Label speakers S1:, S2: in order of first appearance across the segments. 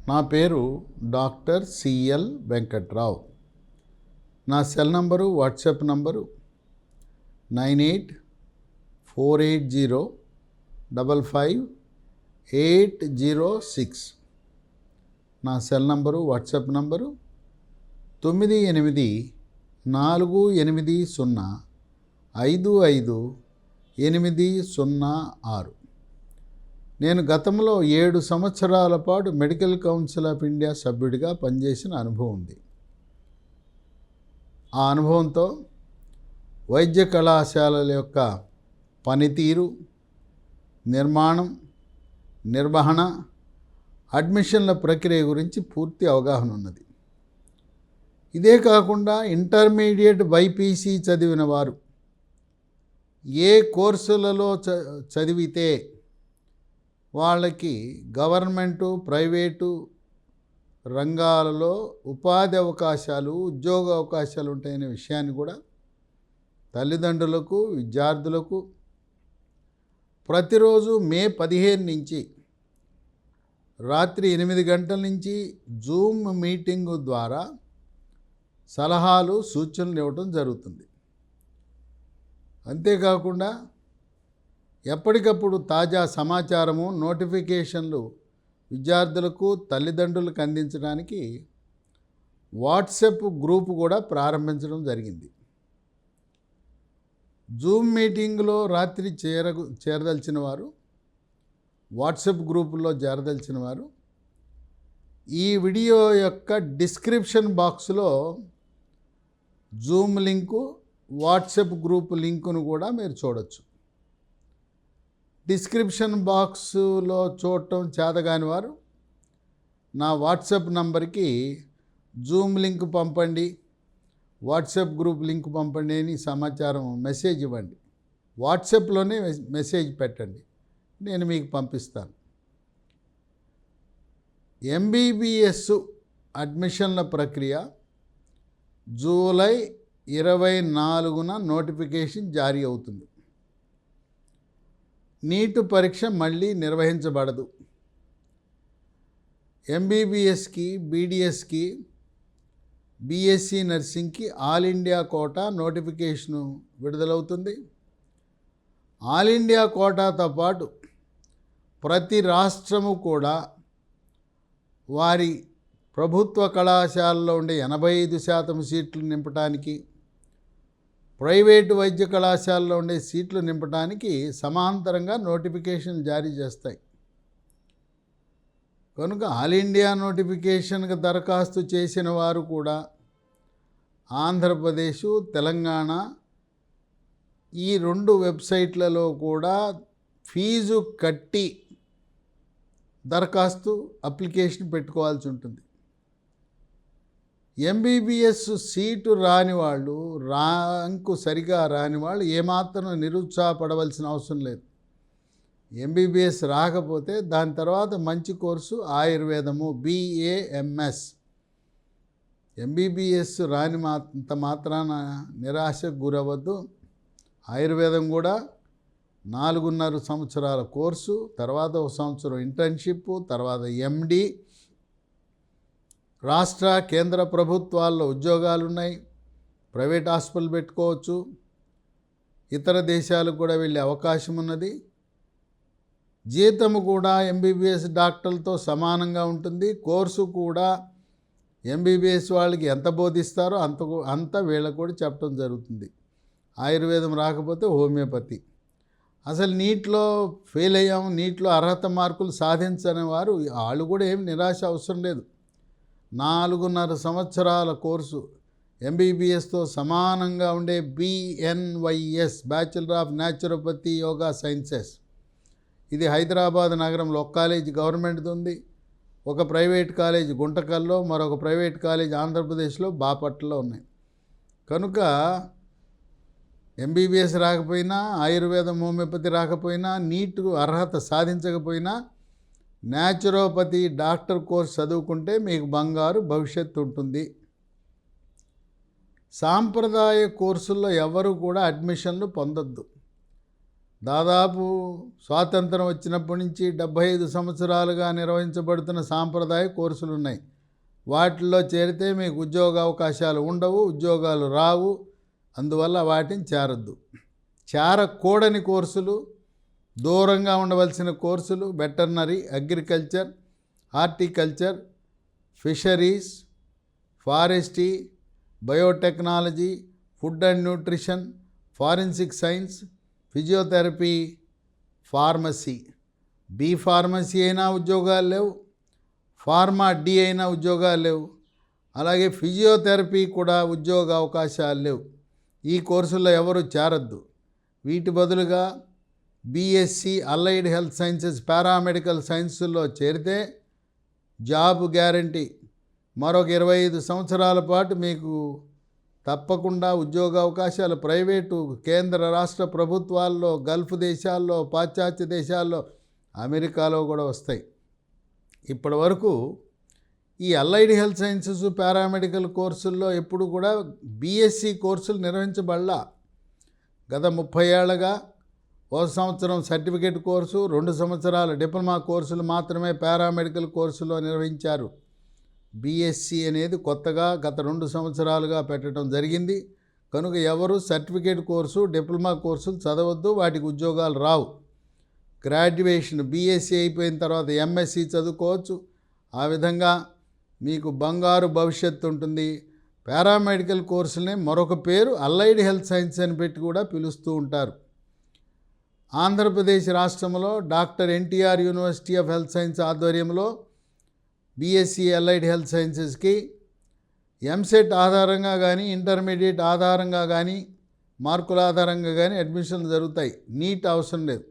S1: నా పేరు doctor CL Venkatrao. నా సెల్ నంబరు, వాట్సాప్ నంబరు 9848055806. నా సెల్ నంబరు, వాట్సాప్ నంబరు 9848055806. నేను గతంలో 7 సంవత్సరాల పాటు మెడికల్ కౌన్సిల్ ఆఫ్ ఇండియా సభ్యుడిగా పనిచేసిన అనుభవం ఉంది. ఆ అనుభవంతో వైద్య కళాశాలల యొక్క పనితీరు, నిర్మాణం, నిర్వహణ, అడ్మిషన్ల ప్రక్రియ గురించి పూర్తి అవగాహన ఉన్నది. ఇదే కాకుండా ఇంటర్మీడియట్ బైపీసీ చదివిన వారు ఏ కోర్సులలో చదివితే వాళ్ళకి గవర్నమెంటు, ప్రైవేటు రంగాలలో ఉపాధి అవకాశాలు, ఉద్యోగ అవకాశాలు ఉంటాయనే విషయాన్ని కూడా తల్లిదండ్రులకు, విద్యార్థులకు ప్రతిరోజు మే 15 నుంచి రాత్రి 8 గంటల నుంచి జూమ్ మీటింగు ద్వారా సలహాలు, సూచనలు ఇవ్వడం జరుగుతుంది. అంతేకాకుండా ఎప్పటికప్పుడు తాజా సమాచారము, నోటిఫికేషన్లు విద్యార్థులకు, తల్లిదండ్రులకు అందించడానికి వాట్సాప్ గ్రూప్ కూడా ప్రారంభించడం జరిగింది. జూమ్ మీటింగ్లో రాత్రి చేరదలిచిన వారు, వాట్సాప్ గ్రూపుల్లో చేరదలిచిన వారు ఈ వీడియో యొక్క డిస్క్రిప్షన్ బాక్స్లో జూమ్ లింకు, వాట్సాప్ గ్రూప్ లింకును కూడా మీరు చూడొచ్చు. డిస్క్రిప్షన్ బాక్స్లో చూడటం చేతగాని వారు నా వాట్సాప్ నంబర్కి జూమ్ లింక్ పంపండి, వాట్సాప్ గ్రూప్ లింక్ పంపండి అని సమాచారం మెసేజ్ ఇవ్వండి. వాట్సాప్లోనే మెసేజ్ పెట్టండి, నేను మీకు పంపిస్తాను. ఎంబీబీఎస్ అడ్మిషన్ల ప్రక్రియ జూలై 24న నోటిఫికేషన్ జారీ అవుతుంది. నీట్ పరీక్ష మళ్ళీ నిర్వహించబడదు. ఎంబీబీఎస్కి, బీడీఎస్కి, బీఎస్సీ నర్సింగ్కి ఆల్ ఇండియా కోటా నోటిఫికేషను విడుదలవుతుంది. ఆల్ ఇండియా కోటాతో పాటు ప్రతి రాష్ట్రము కూడా వారి ప్రభుత్వ కళాశాలలో ఉండే 85% సీట్లు నింపడానికి, ప్రైవేటు వైద్య కళాశాలలో ఉండే సీట్లు నింపడానికి సమాంతరంగా నోటిఫికేషన్ జారీ చేస్తాయి. కనుక ఆల్ ఇండియా నోటిఫికేషన్కి దరఖాస్తు చేసిన వారు కూడా ఆంధ్రప్రదేశ్, తెలంగాణ ఈ 2 వెబ్సైట్లలో కూడా ఫీజు కట్టి దరఖాస్తు, అప్లికేషన్ పెట్టుకోవాల్సి ఉంటుంది. ఎంబీబీఎస్ సీటు రాని వాళ్ళు, ర్యాంకు సరిగా రాని వాళ్ళు ఏమాత్రం నిరుత్సాహపడవలసిన అవసరం లేదు. ఎంబీబీఎస్ రాకపోతే దాని తర్వాత మంచి కోర్సు ఆయుర్వేదము, BAMS. ఎంబీబీఎస్ రాని మాత్రాన నిరాశకు గురవద్దు. ఆయుర్వేదం కూడా 4.5 సంవత్సరాల కోర్సు, తర్వాత 1 సంవత్సరం ఇంటర్న్షిప్, తర్వాత MD. రాష్ట్ర, కేంద్ర ప్రభుత్వాల్లో ఉద్యోగాలు ఉన్నాయి. ప్రైవేట్ హాస్పిటల్ పెట్టుకోవచ్చు. ఇతర దేశాలకు కూడా వెళ్ళే అవకాశం ఉన్నది. జీతము కూడా ఎంబీబీఎస్ డాక్టర్లతో సమానంగా ఉంటుంది. కోర్సు కూడా ఎంబీబీఎస్ వాళ్ళకి ఎంత బోధిస్తారో అంత వీళ్ళకు కూడా చెప్పడం జరుగుతుంది. ఆయుర్వేదం రాకపోతే హోమియోపతి. అసలు నీట్లో ఫెయిల్ అయ్యాము, నీట్లో అర్హత మార్కులు సాధించని వారు వాళ్ళు కూడా ఏం నిరాశ అవసరం లేదు. 4.5 సంవత్సరాల కోర్సు ఎంబీబీఎస్తో సమానంగా ఉండే BNYS, bachelor of naturopathy yoga sciences. ఇది హైదరాబాద్ నగరంలో ఒక కాలేజ్ గవర్నమెంట్ది ఉంది, ఒక ప్రైవేట్ కాలేజ్ గుంటకల్లో, మరొక ప్రైవేట్ కాలేజ్ ఆంధ్రప్రదేశ్లో బాపట్లలో ఉన్నాయి. కనుక ఎంబీబీఎస్ రాకపోయినా, ఆయుర్వేదం, హోమియోపతి రాకపోయినా, నీట్ అర్హత సాధించకపోయినా న్యాచురోపతి డాక్టర్ కోర్స్ చదువుకుంటే మీకు బంగారు భవిష్యత్తు ఉంటుంది. సాంప్రదాయ కోర్సుల్లో ఎవరు కూడా అడ్మిషన్లు పొందొద్దు. దాదాపు స్వాతంత్రం వచ్చినప్పటి నుంచి 75 సంవత్సరాలుగా నిర్వహించబడుతున్న సాంప్రదాయ కోర్సులు ఉన్నాయి. వాటిల్లో చేరితే మీకు ఉద్యోగ అవకాశాలు ఉండవు, ఉద్యోగాలు రావు. అందువల్ల వాటిని చేరద్దు. చేరకూడని కోర్సులు, దూరంగా ఉండవలసిన కోర్సులు veterinary, agriculture, horticulture, fisheries, forestry, biotechnology, food and nutrition, forensic science, physiotherapy, pharmacy. B pharmacy అయినా ఉద్యోగాలు లేవు, ఫార్మా డి అయినా ఉద్యోగాలు లేవు. అలాగే ఫిజియోథెరపీ కూడా ఉద్యోగ అవకాశాలు లేవు. ఈ కోర్సుల్లో ఎవరు చేరద్దు. వీటి బదులుగా BSc allied health sciences, paramedical సైన్సుల్లో చేరితే జాబ్ గ్యారంటీ. మరొక 25 సంవత్సరాల పాటు మీకు తప్పకుండా ఉద్యోగ అవకాశాలు ప్రైవేటు, కేంద్ర, రాష్ట్ర ప్రభుత్వాల్లో, గల్ఫ్ దేశాల్లో, పాశ్చాత్య దేశాల్లో, అమెరికాలో కూడా వస్తాయి. ఇప్పటి వరకు ఈ అలైడ్ హెల్త్ సైన్సెస్, పారామెడికల్ కోర్సుల్లో ఎప్పుడు కూడా బీఎస్సీ కోర్సులు నిర్వహించబడలా. గత 30 ఏళ్ళగా 1 సంవత్సరం సర్టిఫికేట్ కోర్సు, 2 సంవత్సరాల డిప్లొమా కోర్సులు మాత్రమే పారామెడికల్ కోర్సులో నిర్వహించారు. బీఎస్సీ అనేది కొత్తగా గత 2 సంవత్సరాలుగా పెట్టడం జరిగింది. కనుక ఎవరు సర్టిఫికేట్ కోర్సు, డిప్లొమా కోర్సులు చదవద్దు, వాటికి ఉద్యోగాలు రావు. గ్రాడ్యుయేషన్ బీఎస్సీ అయిపోయిన తర్వాత ఎంఎస్సీ చదువుకోవచ్చు. ఆ విధంగా మీకు బంగారు భవిష్యత్తు ఉంటుంది. పారామెడికల్ కోర్సులని మరొక పేరు అలైడ్ హెల్త్ సైన్స్ అని పెట్టి కూడా పిలుస్తూ ఉంటారు. ఆంధ్రప్రదేశ్ రాష్ట్రంలో doctor NTR university of health science ఆధ్వర్యంలో బీఎస్సీ అలైడ్ హెల్త్ సైన్సెస్కి ఎంసెట్ ఆధారంగా కానీ, ఇంటర్మీడియట్ ఆధారంగా కానీ, మార్కుల ఆధారంగా కానీ అడ్మిషన్లు జరుగుతాయి. నీట్ అవసరం లేదు.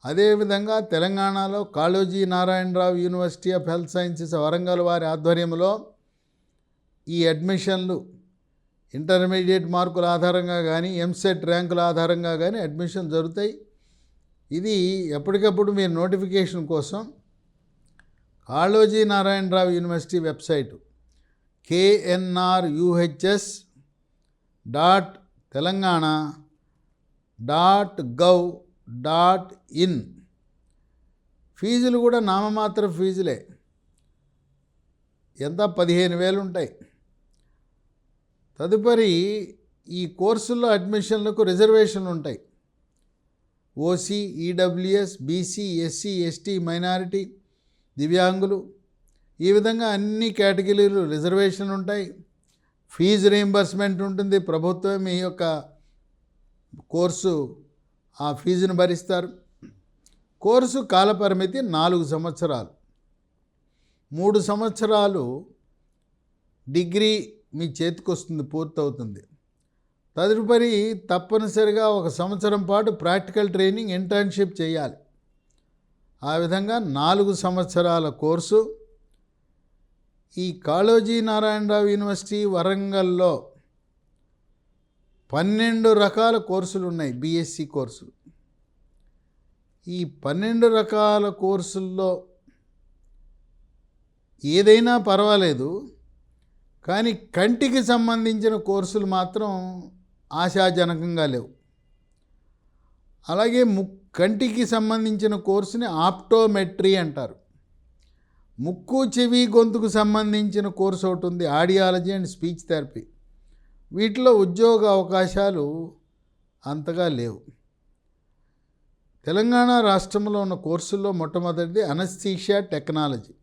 S1: అదేవిధంగా తెలంగాణలో Kaloji Narayana Rao university of health sciences Warangal వారి ఆధ్వర్యంలో ఈ అడ్మిషన్లు ఇంటర్మీడియట్ మార్కుల ఆధారంగా కానీ, ఎంసెట్ ర్యాంకుల ఆధారంగా కానీ అడ్మిషన్ జరుగుతాయి. ఇది ఎప్పటికప్పుడు మీరు నోటిఫికేషన్ కోసం Kaloji Narayana Rao university website knruhs.telangana.gov.in. ఫీజులు కూడా నామమాత్ర ఫీజులే. ఎంత 15,000 ఉంటాయి. తదుపరి ఈ కోర్సుల్లో అడ్మిషన్లకు రిజర్వేషన్లు ఉంటాయి. OC, EWS, BC, SC, ST, minority, దివ్యాంగులు, ఈ విధంగా అన్ని కేటగిరీలు రిజర్వేషన్లు ఉంటాయి. ఫీజు రీయింబర్స్మెంట్ ఉంటుంది. ప్రభుత్వం మీ యొక్క కోర్సు ఆ ఫీజును భరిస్తారు. కోర్సు కాలపరిమితి 4 సంవత్సరాలు. 3 సంవత్సరాలు డిగ్రీ మీ చేతికి వస్తుంది, పూర్తవుతుంది. తదుపరి తప్పనిసరిగా 1 సంవత్సరం పాటు ప్రాక్టికల్ ట్రైనింగ్, ఇంటర్న్షిప్ చేయాలి. ఆ విధంగా 4 సంవత్సరాల కోర్సు. ఈ కాళోజీ నారాయణరావు యూనివర్సిటీ వరంగల్లో 12 రకాల కోర్సులు ఉన్నాయి, బీఎస్సీ కోర్సులు. ఈ 12 రకాల కోర్సుల్లో ఏదైనా పర్వాలేదు, కానీ కంటికి సంబంధించిన కోర్సులు మాత్రం ఆశాజనకంగా లేవు. అలాగే కంటికి సంబంధించిన కోర్సుని ఆప్టోమెట్రీ అంటారు. ముక్కు, చెవి, గొంతుకు సంబంధించిన కోర్సు ఒకటి ఉంది, ఆడియాలజీ అండ్ స్పీచ్ థెరపీ. వీటిలో ఉద్యోగ అవకాశాలు అంతగా లేవు. తెలంగాణ రాష్ట్రంలో ఉన్న కోర్సుల్లో మొట్టమొదటిది అనస్థీషియా టెక్నాలజీ.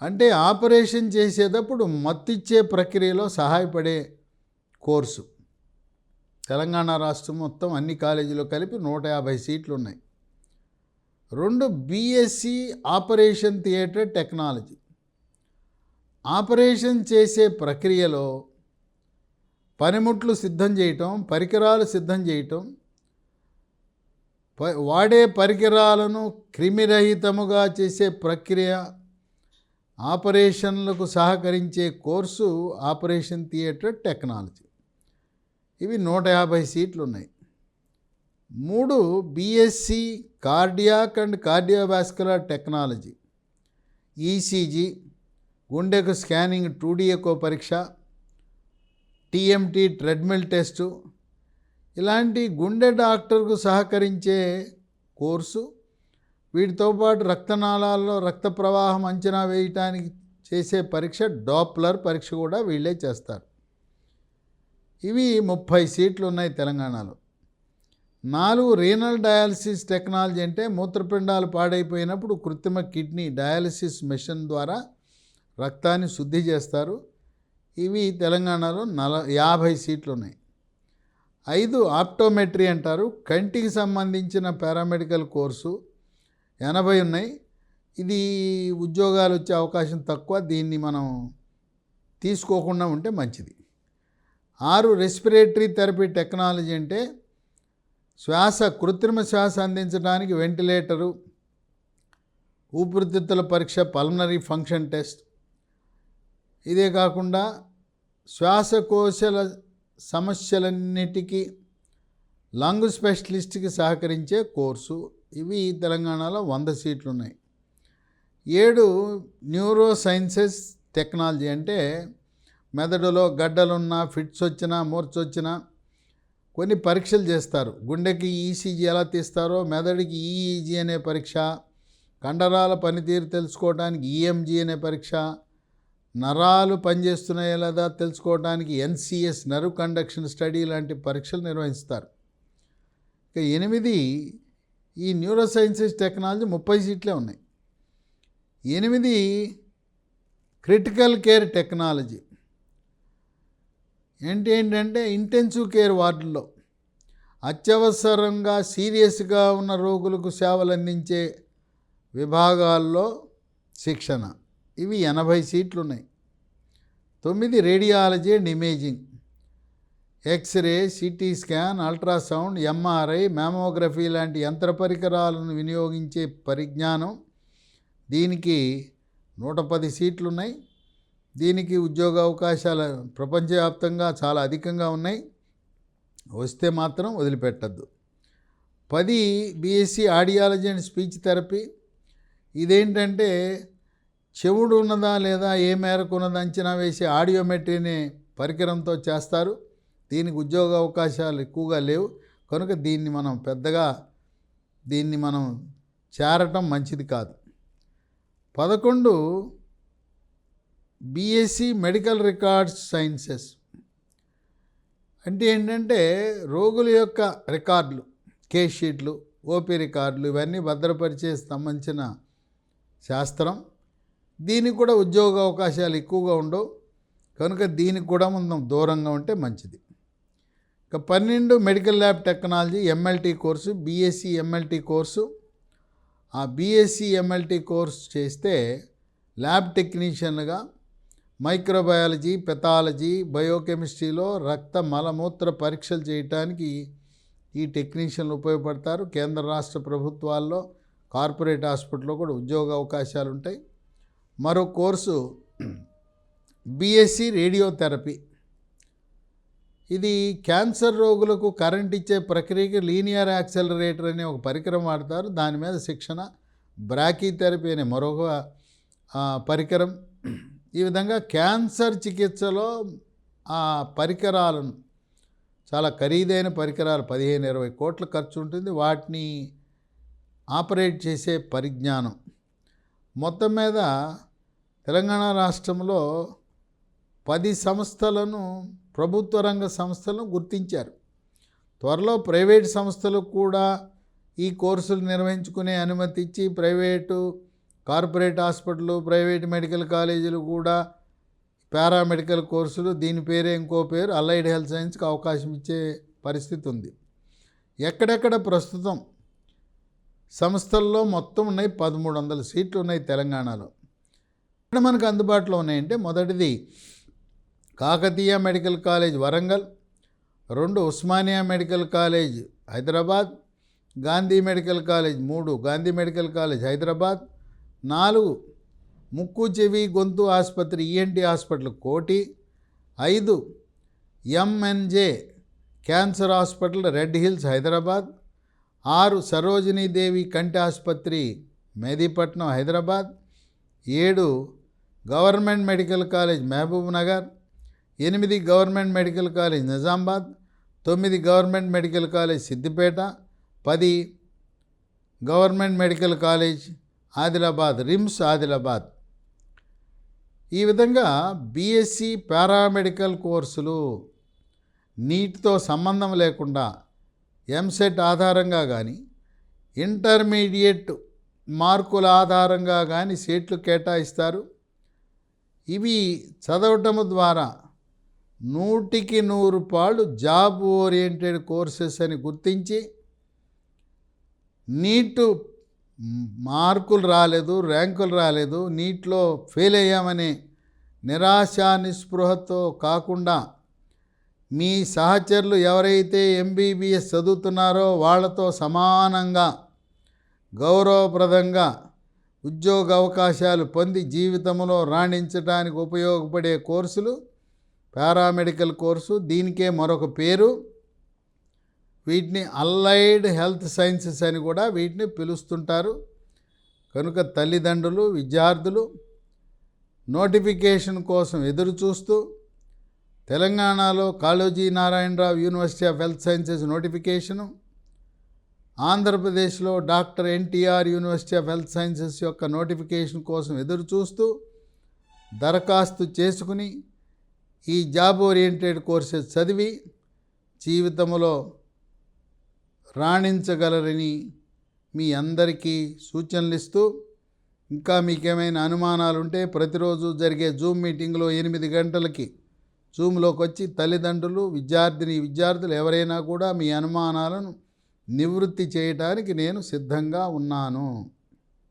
S1: అంటే ఆపరేషన్ చేసేటప్పుడు మత్తిచ్చే ప్రక్రియలో సహాయపడే కోర్సు. తెలంగాణ రాష్ట్రం మొత్తం అన్ని కాలేజీలో కలిపి 150 సీట్లు ఉన్నాయి. 2 BSc operation theatre technology. Operation చేసే ప్రక్రియలో పనిముట్లు సిద్ధం చేయటం, పరికరాలు సిద్ధం చేయటం, వాడే పరికరాలను క్రిమిరహితముగా చేసే ప్రక్రియ, ఆపరేషన్లకు సహకరించే కోర్సు ఆపరేషన్ థియేటర్ టెక్నాలజీ. ఇవి 150 సీట్లు ఉన్నాయి. 3 BSc cardiac and cardiovascular technology. ECG, గుండెకు స్కానింగ్, 2D ఎకో పరీక్ష, టీఎంటీ ట్రెడ్మిల్ టెస్టు, ఇలాంటి గుండె డాక్టర్కు సహకరించే కోర్సు, వీటితో పాటు రక్తనాళాల్లో రక్త ప్రవాహం అంచనా వేయటానికి చేసే పరీక్ష డాప్లర్ పరీక్ష కూడా వీళ్ళే చేస్తారు. ఇవి 30 సీట్లు ఉన్నాయి తెలంగాణలో. 4 రీనల్ డయాలసిస్ టెక్నాలజీ, అంటే మూత్రపిండాలు పాడైపోయినప్పుడు కృత్రిమ కిడ్నీ డయాలసిస్ మెషిన్ ద్వారా రక్తాన్ని శుద్ధి చేస్తారు. ఇవి తెలంగాణలో 50 సీట్లు ఉన్నాయి. 5 ఆప్టోమెట్రీ అంటారు, కంటికి సంబంధించిన పారామెడికల్ కోర్సు 80 ఉన్నాయి. ఇది ఉద్యోగాలు వచ్చే అవకాశం తక్కువ, దీన్ని మనం తీసుకోకుండా ఉంటే మంచిది. 6 రెస్పిరేటరీ థెరపీ టెక్నాలజీ, అంటే కృత్రిమ శ్వాస అందించడానికి వెంటిలేటరు, ఊపిరితిత్తుల పరీక్ష, పల్మనరీ ఫంక్షన్ టెస్ట్. ఇదే కాకుండా శ్వాసకోశాల సమస్యలన్నిటికీ లంగ్ స్పెషలిస్ట్కి సహకరించే కోర్సు. ఇవి తెలంగాణలో 100 సీట్లు ఉన్నాయి. 7 న్యూరో సైన్సెస్ టెక్నాలజీ, అంటే మెదడులో గడ్డలున్నా, ఫిట్స్ వచ్చినా, మూర్ఛ వచ్చినా కొన్ని పరీక్షలు చేస్తారు. గుండెకి ఈసీజీ ఎలా తీస్తారో మెదడుకి ఈఈజీ అనే పరీక్ష, కండరాల పనితీరు తెలుసుకోవడానికి ఈఎంజీ అనే పరీక్ష, నరాలు పనిచేస్తున్నాయో లేదా తెలుసుకోవడానికి ఎన్సిఎస్ నర్వ్ కండక్షన్ స్టడీ లాంటి పరీక్షలు నిర్వహిస్తారు. ఇక 8 ఈ న్యూరో సైన్సెస్ టెక్నాలజీ 30 సీట్లే ఉన్నాయి. 8 క్రిటికల్ కేర్ టెక్నాలజీ, ఏంటంటే ఇంటెన్సివ్ కేర్ వార్డుల్లో అత్యవసరంగా సీరియస్గా ఉన్న రోగులకు సేవలు అందించే విభాగాల్లో శిక్షణ. ఇవి 80 సీట్లు ఉన్నాయి. 9 radiology and imaging, X-ray, CT scan, ultrasound, MRI, mammography లాంటి యంత్ర పరికరాలను వినియోగించే పరిజ్ఞానం. దీనికి 110 సీట్లు ఉన్నాయి. దీనికి ఉద్యోగ అవకాశాలు ప్రపంచవ్యాప్తంగా చాలా అధికంగా ఉన్నాయి, వస్తే మాత్రం వదిలిపెట్టద్దు. 10 BSc audiology and speech therapy. ఇదేంటంటే చెవుడు ఉన్నదా లేదా ఏ మేరకు ఉన్నదా అంచనా వేసే ఆడియోమెట్రీ అనే పరికరంతో చేస్తారు. దీనికి ఉద్యోగ అవకాశాలు ఎక్కువగా లేవు కనుక దీన్ని మనం చేరటం మంచిది కాదు. 11 బీఎస్సీ మెడికల్ రికార్డ్స్ సైన్సెస్, అంటే ఏంటంటే రోగుల యొక్క రికార్డులు, కేస్ షీట్లు, ఓపీ రికార్డులు ఇవన్నీ భద్రపరిచే సంబంధించిన శాస్త్రం. దీనికి కూడా ఉద్యోగ అవకాశాలు ఎక్కువగా ఉండవు కనుక దీనికి కూడా మనం దూరంగా ఉంటే మంచిది. ఇక 12 medical lab technology MLT course, BSc MLT course. ఆ బీఎస్సీ ఎంఎల్టీ కోర్సు చేస్తే ల్యాబ్ టెక్నీషియన్గా మైక్రోబయాలజీ, పెథాలజీ, బయోకెమిస్ట్రీలో రక్త మలమూత్ర పరీక్షలు చేయడానికి ఈ టెక్నీషియన్లు ఉపయోగపడతారు. కేంద్ర రాష్ట్ర ప్రభుత్వాల్లో, కార్పొరేట్ హాస్పిటల్లో కూడా ఉద్యోగ అవకాశాలు ఉంటాయి. మరో కోర్సు బీఎస్సీ రేడియోథెరపీ. ఇది క్యాన్సర్ రోగులకు కరెంట్ ఇచ్చే ప్రక్రియకి లీనియర్ యాక్సెలరేటర్ అనే ఒక పరికరం వాడతారు. దాని మీద శిక్షణ. బ్రాకీథెరపీ అనే మరొక పరికరం. ఈ విధంగా క్యాన్సర్ చికిత్సలో ఆ పరికరాలను, చాలా ఖరీదైన పరికరాలు, 15-20 కోట్ల ఖర్చు ఉంటుంది, వాటిని ఆపరేట్ చేసే పరిజ్ఞానం. మొత్తం మీద తెలంగాణ రాష్ట్రంలో 10 సంస్థలను, ప్రభుత్వ రంగ సంస్థలను గుర్తించారు. త్వరలో ప్రైవేట్ సంస్థలకు కూడా ఈ కోర్సులు నిర్వహించుకునే అనుమతి ఇచ్చి private, corporate hospital, private medical కాలేజీలు కూడా పారామెడికల్ కోర్సులు, దీని పేరే ఇంకో పేరు అలైడ్ హెల్త్ సైన్స్కి అవకాశం ఇచ్చే పరిస్థితి ఉంది. ఎక్కడెక్కడ ప్రస్తుతం సంస్థల్లో మొత్తం ఉన్నాయి 1300 సీట్లు ఉన్నాయి తెలంగాణలో. ఇక్కడ మనకు అందుబాటులో ఉన్నాయంటే మొదటిది Kakatiya medical college Warangal, 2 Osmania medical college Hyderabad, Gandhi medical college 3 Gandhi medical college Hyderabad, 4 ముక్కు చెవి గొంతు ఆసుపత్రి ENT hospital Koti, 5 MNJ cancer hospital Red Hills Hyderabad, 6 Sarojini Devi కంటి ఆసుపత్రి Mehdipatnam Hyderabad, 7 government medical college Mahabub Nagar, 8 government medical college Nizamabad, 9 government medical college Siddipet, 10 government medical college Adilabad, RIMS Adilabad. ఈ విధంగా బీఎస్సీ పారామెడికల్ కోర్సులు నీట్తో సంబంధం లేకుండా ఎంసెట్ ఆధారంగా కానీ ఇంటర్మీడియట్ మార్కుల ఆధారంగా కానీ సీట్లు కేటాయిస్తారు. ఇవి చదవటం ద్వారా 100కి 100 పాళ్ళు జాబ్ ఓరియంటెడ్ కోర్సెస్ అని గుర్తించి నీట్ మార్కులు రాలేదు, ర్యాంకులు రాలేదు, నీట్లో ఫెయిల్ అయ్యామనే నిరాశ నిస్పృహతో కాకుండా మీ సహచరులు ఎవరైతే ఎంబీబీఎస్ చదువుతున్నారో వాళ్ళతో సమానంగా గౌరవప్రదంగా ఉద్యోగ అవకాశాలు పొంది జీవితంలో రాణించడానికి ఉపయోగపడే కోర్సులు పారామెడికల్ కోర్సు. దీనికే మరొక పేరు, వీటిని అల్లైడ్ హెల్త్ సైన్సెస్ అని కూడా వీటిని పిలుస్తుంటారు. కనుక తల్లిదండ్రులు, విద్యార్థులు నోటిఫికేషన్ కోసం ఎదురు చూస్తూ తెలంగాణలో Kaloji Narayana Rao university of health sciences notification, ఆంధ్రప్రదేశ్లో doctor NTR university of health sciences యొక్క నోటిఫికేషన్ కోసం ఎదురు చూస్తూ దరఖాస్తు చేసుకుని ఈ జాబ్ ఓరియంటెడ్ కోర్సెస్ చదివి జీవితంలో రాణించగలరని మీ అందరికీ సూచనలు ఇస్తూ, ఇంకా మీకేమైనా అనుమానాలు ఉంటే ప్రతిరోజు జరిగే జూమ్ మీటింగ్లో 8 గంటలకి జూమ్లోకి వచ్చి తల్లిదండ్రులు, విద్యార్థులు ఎవరైనా కూడా మీ అనుమానాలను నివృత్తి చేయడానికి నేను సిద్ధంగా ఉన్నాను.